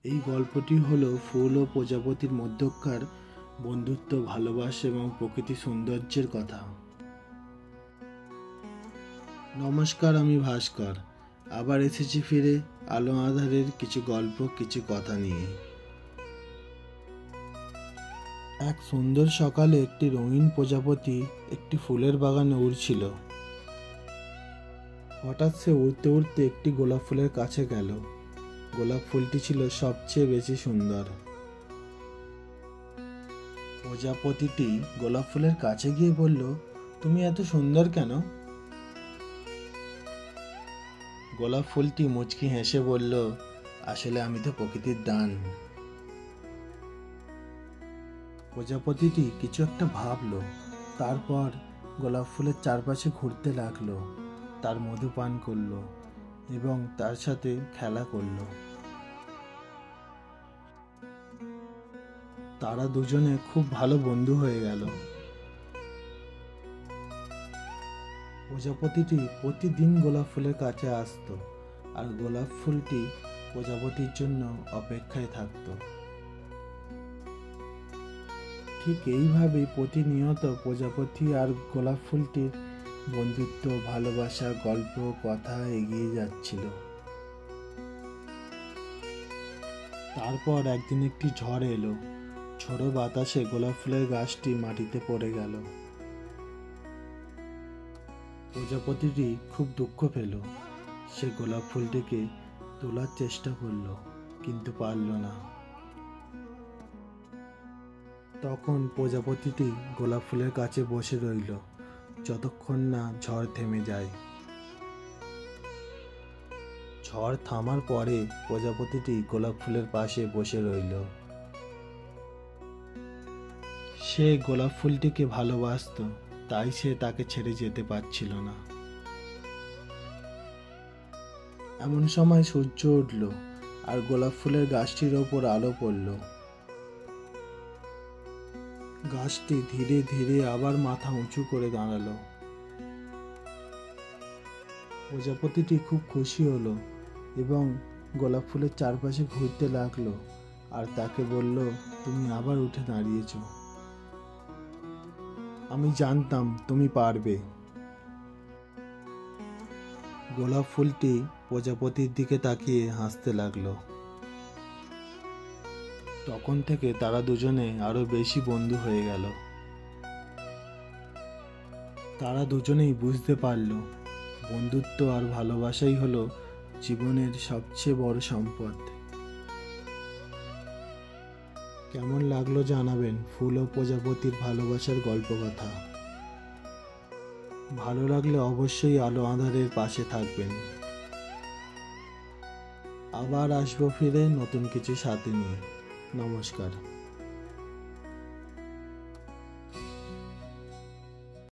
এই গল্পটি হলো ফুল ও প্রজাপতির মধ্যকার বন্ধুত্ব, ভালোবাসা এবং প্রকৃতির সৌন্দর্যের কথা। নমস্কার, আমি ভাস্কর। আবার এসেছি ফিরে আলো আঁধারের কিছু গল্প, কিছু কথা নিয়ে। এক সুন্দর সকালে একটি রঙিন প্রজাপতি একটি ফুলের বাগানে উড়ছিল। হঠাৎ সে উড়তে উড়তে একটি গোলাপ ফুলের কাছে গেল। গোলাপ ফুলটি ছিল সবচেয়ে বেশি সুন্দর। প্রজাপতিটি গোলাপ ফুলের কাছে গিয়ে বলল, তুমি এত সুন্দর কেন? গোলাপ ফুলটি মুচকি হেসে বলল, আসলে আমি তো প্রকৃতির দান। প্রজাপতিটি কিছু একটা ভাবলো, তারপর গোলাপ ফুলের চারপাশে ঘুরতে লাগলো, তার মধু পান করলো এবং তার সাথে খেলা করলো। তারা দুজনে খুব ভালো বন্ধু হয়ে গেল। প্রজাপতিটি প্রতিদিন গোলাপ ফুলের কাছে আসতো আর গোলাপ ফুলটি প্রজাপতির জন্য অপেক্ষায় থাকতো। ঠিক এইভাবেই প্রতিনিয়ত প্রজাপতি আর গোলাপ ফুলটির বন্ধুত্ব, ভালোবাসা, গল্প, কথা এগিয়ে যাচ্ছিল। তারপর একদিন একটি ঝড় এলো। ঝোড়ো বাতাসে গোলাপ ফুলের গাছটি মাটিতে পড়ে গেল। প্রজাপতিটি খুব দুঃখ পেল। সে গোলাপ ফুলটিকে তোলার চেষ্টা করলো, কিন্তু পারল না। তখন প্রজাপতিটি গোলাপ ফুলের কাছে বসে রইল যতক্ষণ না ঝড় থেমে যায়। ঝড় থামার পরে প্রজাপতিটি গোলাপ ফুলের পাশে বসে রইল। সে গোলাপ ফুলটিকে ভালোবাসতো, তাই সে তাকে ছেড়ে যেতে পারছিল না। এমন সময় সূর্য উঠল আর গোলাপ ফুলের গাছটির ওপর আলো পড়ল। গাছটি ধীরে ধীরে আবার মাথা উঁচু করে দাঁড়ালো। প্রজাপতিটি খুব খুশি হলো এবং গোলাপ ফুলের চারপাশে ঘুরতে লাগলো আর তাকে বলল, তুমি আবার উঠে দাঁড়িয়েছ। আমি জানতাম তুমি পারবে। গোলাপ ফুলটি প্রজাপতির দিকে তাকিয়ে হাসতে লাগলো। তখন থেকে তারা দুজনে আরো বেশি বন্ধু হয়ে গেল। তারা দুজনেই বুঝতে পারল, বন্ধুত্ব আর ভালোবাসাই হলো জীবনের সবচেয়ে বড় সম্পদ। কেমন লাগলো জানাবেন ফুল ও প্রজাপতির ভালোবাসার গল্প কথা। ভালো লাগলে অবশ্যই আলো আঁধারের পাশে থাকবেন। আবার আসবো ফিরে নতুন কিছু সাথে নিয়ে। নমস্কার।